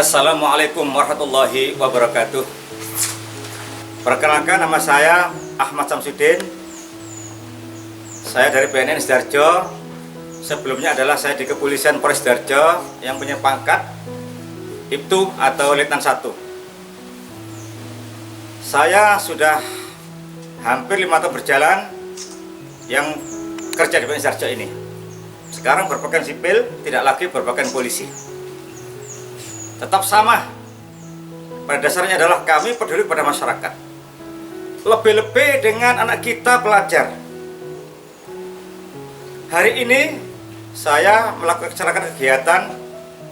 Assalamualaikum warahmatullahi wabarakatuh. Perkenalkan, nama saya Ahmad Samsudin. Saya dari BNN Sidoarjo. Sebelumnya adalah saya di Kepolisian Polres Sidoarjo yang punya pangkat Ibtu atau Letnan 1. Saya sudah hampir 5 tahun berjalan yang kerja di BNN Sidoarjo ini. Sekarang berpakaian sipil, tidak lagi berpakaian polisi. Tetap sama. Pada dasarnya adalah kami peduli pada masyarakat. Lebih-lebih dengan anak kita pelajar. Hari ini saya melaksanakan kegiatan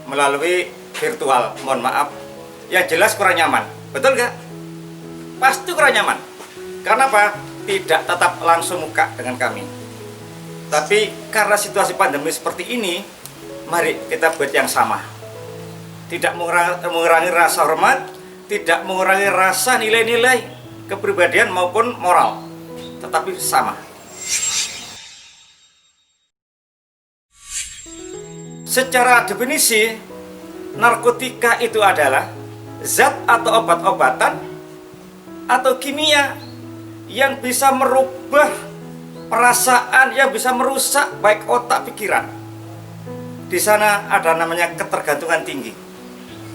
melalui virtual. Mohon maaf, yang jelas kurang nyaman. Betul nggak? Pasti kurang nyaman. Karena apa? Tidak tatap langsung muka dengan kami. Tapi karena situasi pandemi seperti ini, mari kita buat yang sama. Tidak mengurangi rasa hormat, tidak mengurangi rasa nilai-nilai kepribadian maupun moral, tetapi sama. Secara definisi, narkotika itu adalah zat atau obat-obatan atau kimia yang bisa merubah perasaan, yang bisa merusak baik otak pikiran. Di sana ada namanya ketergantungan tinggi.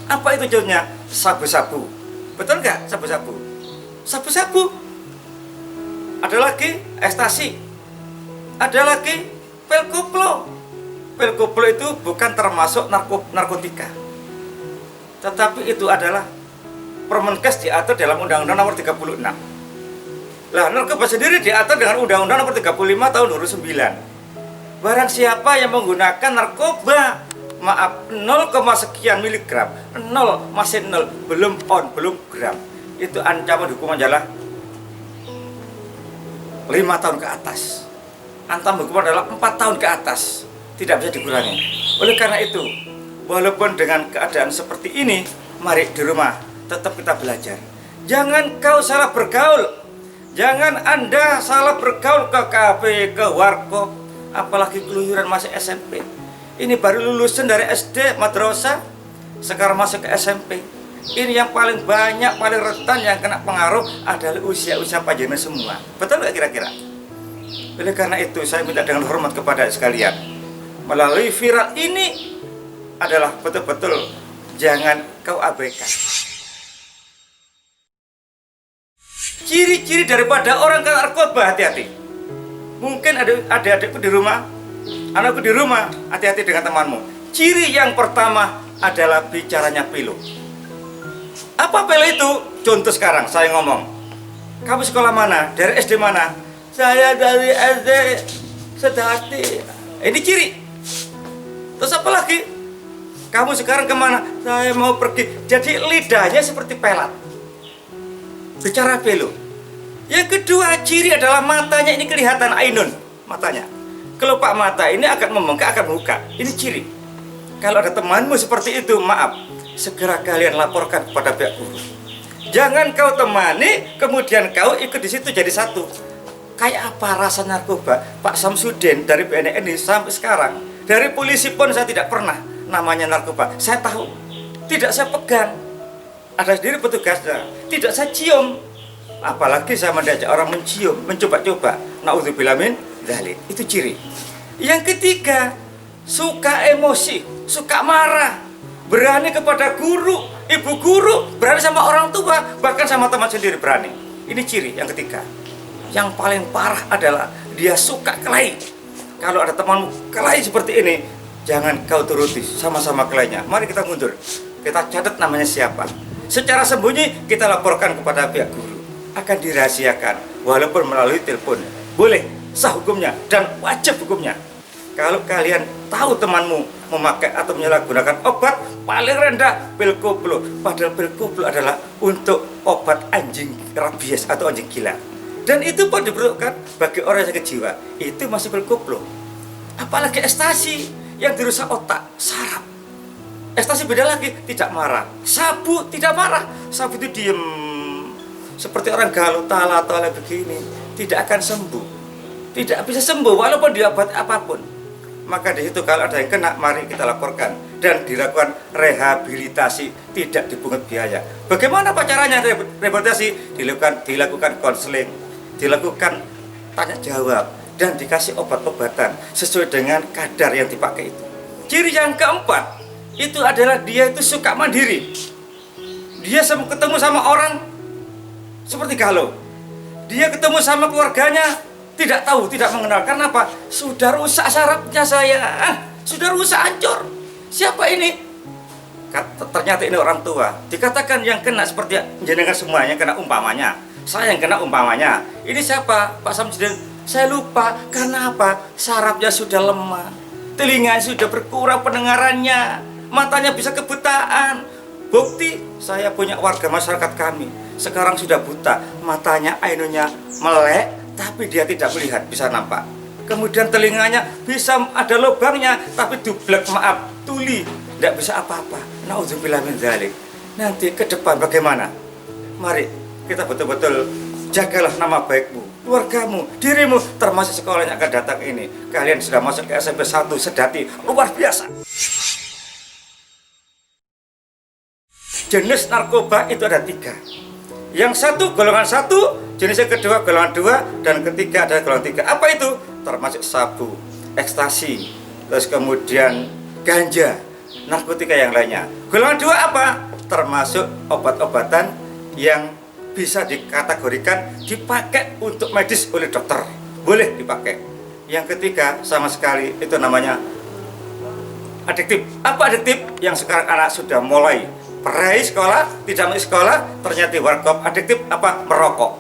Apa itu contohnya? Sabu-sabu. Betul nggak? Sabu-sabu. Sabu-sabu. Ada lagi ekstasi. Ada lagi pil koplo. Pil koplo itu bukan termasuk narkotika. Tetapi itu adalah Permenkes diatur dalam Undang-Undang Nomor 36. Lah, narkoba sendiri diatur dengan Undang-Undang Nomor 35 tahun 2009. Barang siapa yang menggunakan narkoba, maaf, 0, sekian miligram, 0, masih 0, belum on, belum gram, itu ancaman hukuman adalah 5 tahun ke atas. Ancaman hukuman adalah 4 tahun ke atas. Tidak bisa dikurangi. Oleh karena itu, walaupun dengan keadaan seperti ini, mari di rumah tetap kita belajar. Jangan kau salah bergaul. Jangan Anda salah bergaul ke kafe, ke warkop, apalagi keluyuran masih SMP. Ini baru lulusan dari SD, madrasah, sekarang masuk ke SMP. Ini yang paling banyak, paling rentan yang kena pengaruh adalah usia-usia panjenengan semua. Betul nggak kira-kira? Oleh karena itu saya minta dengan hormat kepada sekalian, melalui viral ini adalah betul-betul jangan kau abaikan. Ciri-ciri daripada orang kena narkoba, hati-hati. Mungkin ada adik-adikku di rumah, anakku di rumah, hati-hati dengan temanmu. Ciri yang pertama adalah bicaranya pilu. Apa pilu itu? Contoh sekarang saya ngomong, kamu sekolah mana? Dari SD mana? Saya dari SD Sedati. Ini ciri. Terus apa lagi? Kamu sekarang kemana? Saya mau pergi. Jadi lidahnya seperti pelat. Bicara pilu. Yang kedua ciri adalah matanya ini kelihatan ainun, matanya. Kelopak mata ini akan membengkak, akan membuka. Ini ciri. Kalau ada temanmu seperti itu, maaf, segera kalian laporkan kepada pihak guru. Jangan kau temani, kemudian kau ikut di situ jadi satu. Kayak apa rasa narkoba? Pak Samsudin dari BNN ini sampai sekarang, dari polisi pun saya tidak pernah namanya narkoba. Saya tahu, tidak saya pegang. Ada sendiri petugasnya, tidak saya cium. Apalagi saya mengajak orang mencium, mencoba-coba. Naudzubillah min dzalik. Itu ciri. Yang ketiga, suka emosi, suka marah, berani kepada guru, ibu guru, berani sama orang tua, bahkan sama teman sendiri berani. Ini ciri yang ketiga. Yang paling parah adalah dia suka kelahi. Kalau ada temanmu kelahi seperti ini, jangan kau turuti, sama-sama kelahinya. Mari kita mundur, kita catat namanya siapa. Secara sembunyi kita laporkan kepada pihak guru. Akan dirahasiakan walaupun melalui telepon. Boleh, sah hukumnya dan wajib hukumnya. Kalau kalian tahu temanmu memakai atau menyalahgunakan obat, paling rendah pil koplo. Padahal pil koplo adalah untuk obat anjing rabies atau anjing gila. Dan itu pun diperuntukkan bagi orang yang sakit jiwa. Itu masih pil koplo. Apalagi ekstasi yang dirusak otak, saraf. Ekstasi beda lagi, tidak marah. Sabu tidak marah. Sabu itu diem. Seperti orang galau, tala begini, tidak akan sembuh. Tidak bisa sembuh walaupun diobat apapun. maka di situ kalau ada yang kena, mari kita laporkan dan dilakukan rehabilitasi, tidak dipungut biaya. Bagaimana Pak caranya rehabilitasi? Dilakukan konseling, dilakukan tanya jawab, dan dikasih obat-obatan sesuai dengan kadar yang dipakai itu. Ciri yang keempat itu adalah dia itu suka mandiri. Dia ketemu sama orang seperti galau. Dia ketemu sama keluarganya tidak tahu, tidak mengenal. Karena apa? Sudah rusak sarafnya saya, sudah rusak, hancur. Siapa ini? Ternyata ini orang tua. Dikatakan yang kena seperti jenengan semuanya kena umpamanya. Saya yang kena umpamanya. Ini siapa? Pak Samsudin. Saya lupa. Karena apa? Sarafnya sudah lemah, telinga sudah berkurang pendengarannya, matanya bisa kebutaan. Bukti saya punya warga masyarakat kami sekarang sudah buta, matanya ainunya melek, tapi dia tidak melihat, bisa nampak. Kemudian telinganya bisa ada lubangnya, tapi dublek, maaf, tuli, tidak bisa apa-apa. Nauzubillah min dzalik. Nanti ke depan bagaimana? Mari kita betul-betul jagalah nama baikmu, keluargamu, dirimu, termasuk sekolah yang akan datang ini. Kalian sudah masuk ke SMP 1 Sedati, luar biasa. Jenis narkoba itu ada 3. Yang satu golongan 1, jenis yang kedua golongan 2, dan ketiga adalah golongan 3. Apa itu? Termasuk sabu, ekstasi, terus kemudian ganja, narkotika yang lainnya. Golongan 2 apa? Termasuk obat-obatan yang bisa dikategorikan dipakai untuk medis oleh dokter, boleh dipakai. Yang ketiga sama sekali itu namanya adiktif. Apa adiktif? Yang sekarang anak sudah mulai peraih sekolah, tidak mau sekolah, ternyata warkop adiktif apa? Merokok.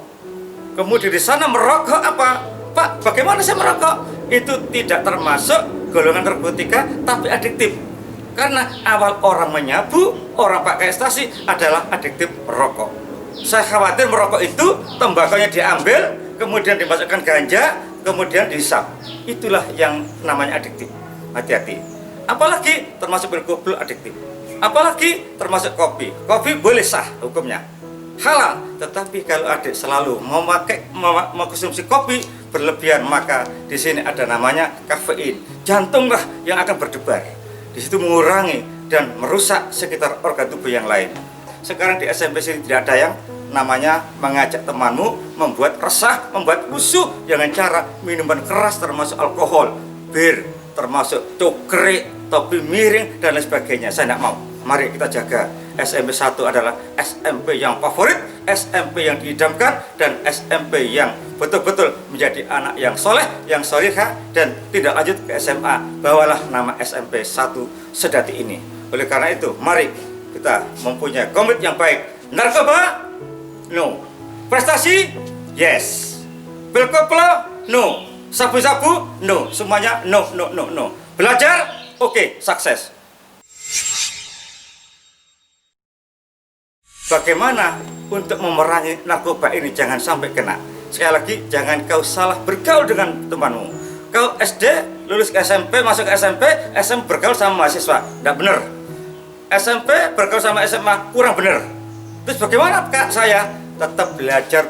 Kemudian di sana merokok apa? Pak, bagaimana saya merokok? Itu tidak termasuk golongan narkotika, tapi adiktif. Karena awal orang menyabu, orang pakai ekstasi adalah adiktif merokok. Saya khawatir merokok itu tembakunya diambil, kemudian dimasukkan ganja, kemudian dihisap. Itulah yang namanya adiktif. Hati-hati. Apalagi termasuk berkumpul adiktif. Apalagi termasuk kopi. Kopi boleh sah hukumnya, halal. Tetapi kalau adik selalu mengkonsumsi kopi berlebihan, maka di sini ada namanya kafein. Jantunglah yang akan berdebar. Di situ mengurangi dan merusak sekitar organ tubuh yang lain. Sekarang di SMP sini tidak ada yang namanya mengajak temanmu membuat resah, membuat rusuh dengan cara minuman keras termasuk alkohol, bir, termasuk cokre, topi miring, dan lain sebagainya. Saya tidak mau. Mari kita jaga. SMP 1 adalah SMP yang favorit, SMP yang diidamkan, dan SMP yang betul-betul menjadi anak yang soleh, yang solihah, dan tidak lanjut ke SMA. Bawalah nama SMP 1 Sedati ini. Oleh karena itu, mari kita mempunyai komit yang baik. Narkoba? No. Prestasi? Yes. Belkoplo? No. Sabu-sabu? No. Semuanya no, no, no, no. Belajar? Oke, sukses. Bagaimana untuk memerangi narkoba ini jangan sampai kena? Sekali lagi, jangan kau salah bergaul dengan temanmu. Kau SD, lulus ke SMP, masuk ke SMP bergaul sama mahasiswa, tidak benar. SMP bergaul sama SMA, kurang benar. Terus bagaimana kak saya? Tetap belajar.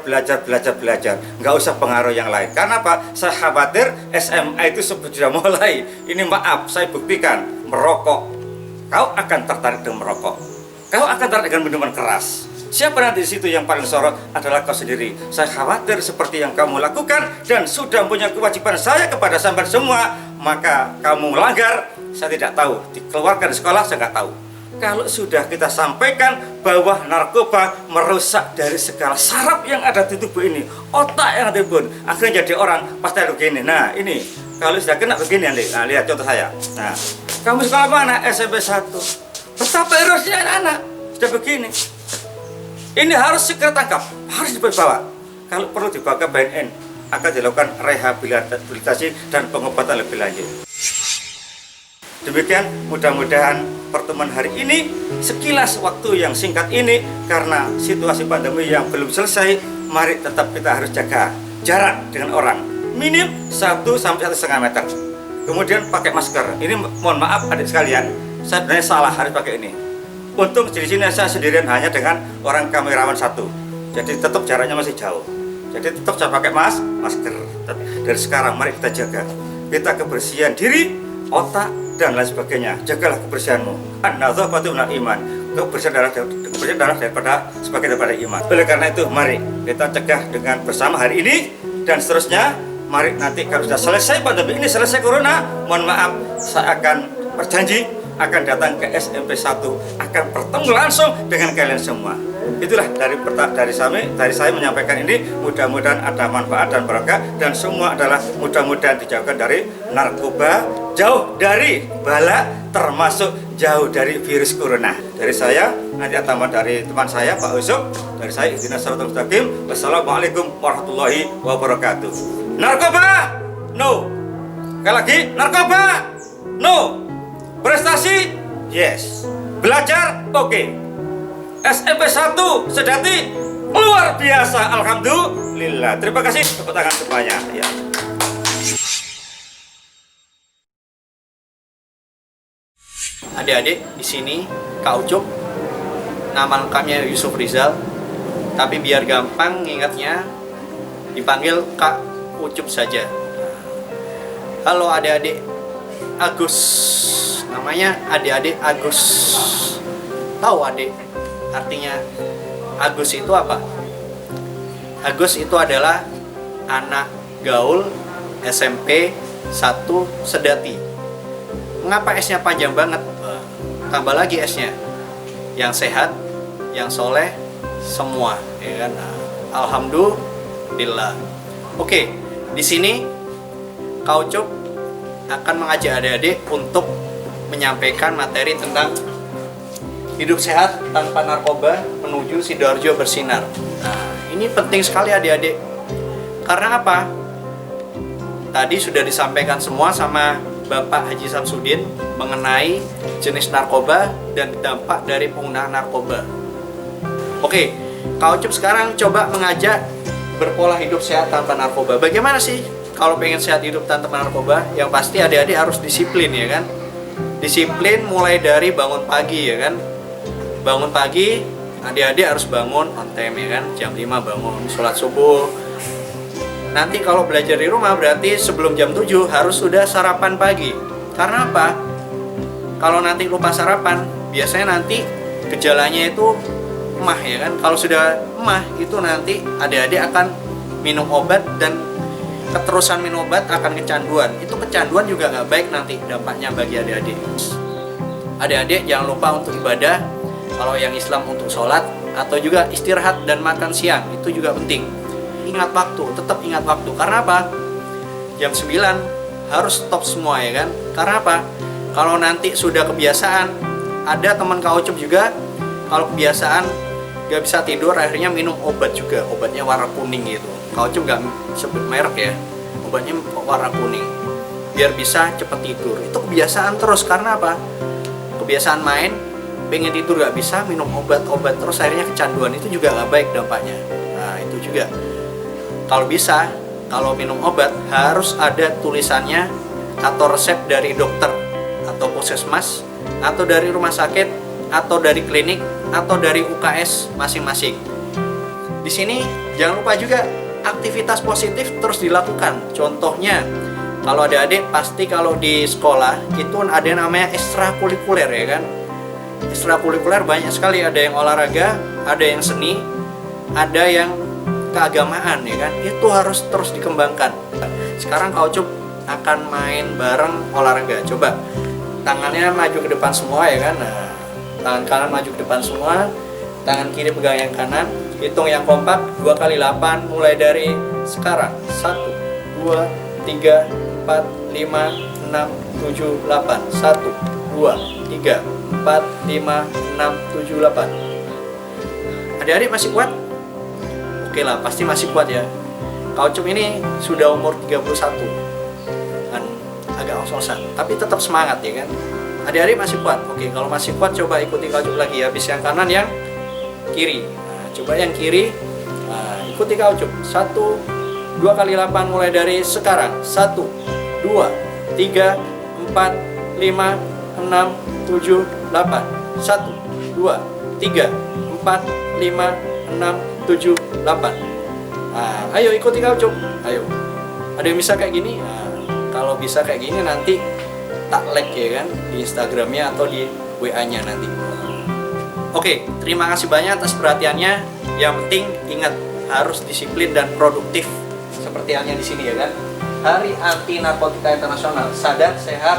Nggak usah pengaruh yang lain. Karena apa? Saya khawatir SMA itu sudah mulai. Ini maaf, saya buktikan, merokok. Kau akan tertarik dengan merokok. Kau akan tertarik dengan minuman keras. Siapa nanti di situ yang paling sorot adalah kau sendiri. Saya khawatir seperti yang kamu lakukan dan sudah punya kewajiban saya kepada sampean semua, maka kamu melanggar. Saya tidak tahu. Dikeluarkan dari sekolah saya nggak tahu. Kalau sudah kita sampaikan bahwa narkoba merusak dari segala saraf yang ada di tubuh ini, otak yang ada di tubuh, akhirnya jadi orang pasti ada begini. Nah ini kalau sudah kena begini, nah, lihat contoh saya. Nah, kamu sekolah mana? SMP 1. Betapa erosnya anak-anak sudah begini. Ini harus segera tangkap, harus dibawa. Kalau perlu dibawa ke BNN, akan dilakukan rehabilitasi dan pengobatan lebih lanjut. Demikian, mudah-mudahan pertemuan hari ini sekilas waktu yang singkat ini karena situasi pandemi yang belum selesai, mari tetap kita harus jaga jarak dengan orang minim 1-1,5 meter. Kemudian pakai masker. Ini mohon maaf adik sekalian, saya sebenarnya salah harus pakai ini. Untung di sini saya sendirian hanya dengan orang kamerawan 1. Jadi tetap jaraknya masih jauh. Jadi tetap saya pakai masker. Dari sekarang mari kita jaga kita kebersihan diri, otak, dan lain sebagainya. Jagalah kebersihanmu. An-nadzafatu minal iman. Kebersihan darah daripada sebagai daripada iman. Oleh karena itu, mari kita cegah dengan bersama hari ini dan seterusnya. Mari nanti kalau sudah selesai pandemi ini, selesai corona, mohon maaf, saya akan berjanji akan datang ke SMP 1, akan bertemu langsung dengan kalian semua. Itulah dari saya menyampaikan ini. Mudah-mudahan ada manfaat dan berkah, dan semua adalah mudah-mudahan dijauhkan dari narkoba, jauh dari bala, termasuk jauh dari virus corona. Dari saya, nanti tambah dari teman saya Pak Usop, dari saya Ihdinas Shiratal Mustaqim. Wassalamualaikum warahmatullahi wabarakatuh. Narkoba, no. Sekali lagi, narkoba, no. Prestasi, yes. Belajar, oke. SMP 1 sejati luar biasa, alhamdulillah. Terima kasih, tepuk tangan semuanya. Ya. Adik-adik, di sini Kak Ucup, nama lengkapnya Yusuf Rizal, tapi biar gampang ingatnya dipanggil Kak Ucup saja. Halo adik-adik, Agus, namanya adik-adik Agus. Tahu adik artinya Agus itu apa? Agus itu adalah anak gaul SMP 1 Sedati. Mengapa S-nya panjang banget? Tambah lagi S-nya. Yang sehat, yang soleh, semua, ya kan? Alhamdulillah. Oke, di sini Kak Ucup akan mengajak adik-adik untuk menyampaikan materi tentang hidup sehat tanpa narkoba menuju Sidoarjo bersinar. Nah, ini penting sekali adik-adik. Karena apa? Tadi sudah disampaikan semua sama Bapak Haji Samsudin mengenai jenis narkoba dan dampak dari penggunaan narkoba. Oke, Kak Ucup sekarang coba mengajak berpola hidup sehat tanpa narkoba. Bagaimana sih kalau pengen sehat hidup tanpa narkoba? Yang pasti adik-adik harus disiplin, ya kan? Disiplin mulai dari bangun pagi, ya kan? Bangun pagi, adik-adik harus bangun on time, ya kan? Jam 5 bangun, sholat subuh. Nanti kalau belajar di rumah berarti sebelum jam 7 harus sudah sarapan pagi. Karena apa? Kalau nanti lupa sarapan, biasanya nanti gejalanya itu emah, ya kan? Kalau sudah emah, itu nanti adik-adik akan minum obat dan keterusan minum obat akan kecanduan. Itu kecanduan juga nggak baik nanti dampaknya bagi adik-adik. Adik-adik jangan lupa untuk ibadah. Kalau yang Islam untuk sholat, atau juga istirahat dan makan siang, itu juga penting. Ingat waktu, tetap ingat waktu. Karena apa? Jam 9 harus stop semua, ya kan? Karena apa? Kalau nanti sudah kebiasaan, ada teman Kak Ucup juga, kalau kebiasaan gak bisa tidur, akhirnya minum obat juga. Obatnya warna kuning gitu. Kak Ucup gak sebut merek ya, obatnya warna kuning, biar bisa cepet tidur. Itu kebiasaan terus. Karena apa? Kebiasaan main, pengen tidur gak bisa, minum obat terus, akhirnya kecanduan. Itu juga gak baik dampaknya. Nah itu juga, kalau bisa, kalau minum obat harus ada tulisannya atau resep dari dokter atau puskesmas, atau dari rumah sakit, atau dari klinik, atau dari UKS masing-masing. Di sini jangan lupa juga aktivitas positif terus dilakukan. Contohnya, kalau adik-adik pasti kalau di sekolah itu ada yang namanya ekstrakurikuler, ya kan? Ekstrakurikuler banyak sekali, ada yang olahraga, ada yang seni, ada yang keagamaan, ya kan? Itu harus terus dikembangkan. Sekarang Kak Ucup akan main bareng olahraga. Coba tangannya maju ke depan semua, ya kan? Nah, tangan kanan maju ke depan semua, tangan kiri pegang yang kanan. Hitung yang kompak, 2 kali 8 mulai dari sekarang. 1, 2, 3, 4, 5, 6, 7, 8. 1, 2, 3, 4, 5, 6, 7, 8. Adik-adik masih kuat? Oke lah, pasti masih kuat ya. Kak Ucup ini sudah umur 31, kan agak ngos-ngosan, tapi tetap semangat, ya kan? Adik-adik masih kuat? Oke, kalau masih kuat coba ikuti Kak Ucup lagi ya. Habis yang kanan, yang kiri. Nah, coba yang kiri. Nah, ikuti Kak Ucup. 1, 2 kali 8 mulai dari sekarang. 1, 2, 3, 4, 5, 6, 7, 8. 1, 2, 3, 4, 5, 6, 7, 8. Nah, ayo ikuti Kak Ucup. Ayo. Ada yang bisa kayak gini? Nah, kalau bisa kayak gini nanti tak like ya kan di Instagramnya atau di WA-nya nanti. Oke, terima kasih banyak atas perhatiannya. Yang penting ingat harus disiplin dan produktif seperti halnya di sini ya kan. Hari Anti Narkotika Internasional, sadar, sehat,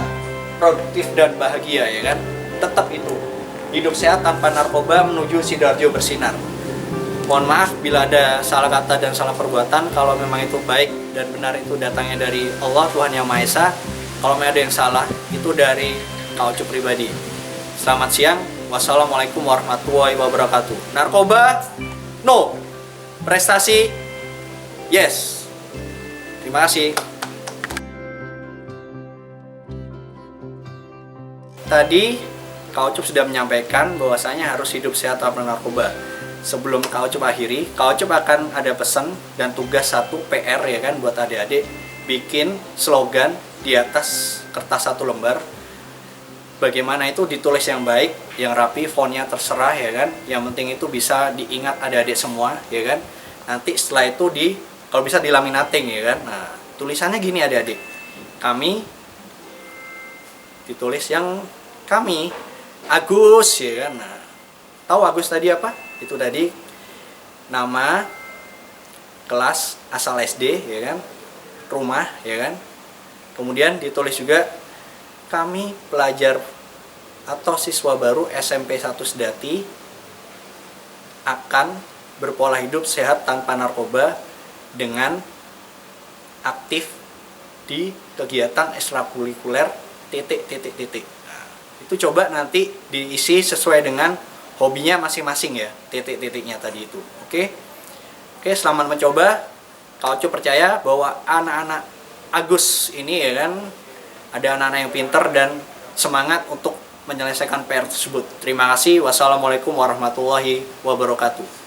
produktif dan bahagia ya kan. Tetap itu. Hidup sehat tanpa narkoba menuju Sidoarjo bersinar. Mohon maaf bila ada salah kata dan salah perbuatan. Kalau memang itu baik dan benar itu datangnya dari Allah Tuhan Yang Maha Esa. Kalau memang ada yang salah itu dari Kak Ucup pribadi. Selamat siang. Wassalamualaikum warahmatullahi wabarakatuh. Narkoba no. Prestasi yes. Terima kasih. Tadi Kak Ucup sudah menyampaikan bahwasanya harus hidup sehat tanpa narkoba. Sebelum Kak Ucup akhiri, Kak Ucup akan ada pesan dan tugas satu PR ya kan buat adik-adik, bikin slogan di atas kertas satu lembar. Bagaimana itu ditulis yang baik, yang rapi, fontnya terserah ya kan. Yang penting itu bisa diingat adik-adik semua ya kan. Nanti setelah itu kalau bisa dilaminating ya kan. Nah, tulisannya gini adik-adik. Kami ditulis yang kami Agus ya kan. Nah, tahu Agus tadi apa? Itu tadi nama, kelas, asal SD ya kan, rumah ya kan. Kemudian ditulis juga kami pelajar atau siswa baru SMP 1 Sedati akan berpola hidup sehat tanpa narkoba dengan aktif di kegiatan ekstrakurikuler titik. Nah, itu coba nanti diisi sesuai dengan hobinya masing-masing ya, titik-titiknya tadi itu. Oke, selamat mencoba. Kak Ucup percaya bahwa anak-anak Agus ini ya kan, ada anak-anak yang pinter dan semangat untuk menyelesaikan PR tersebut. Terima kasih. Wassalamualaikum warahmatullahi wabarakatuh.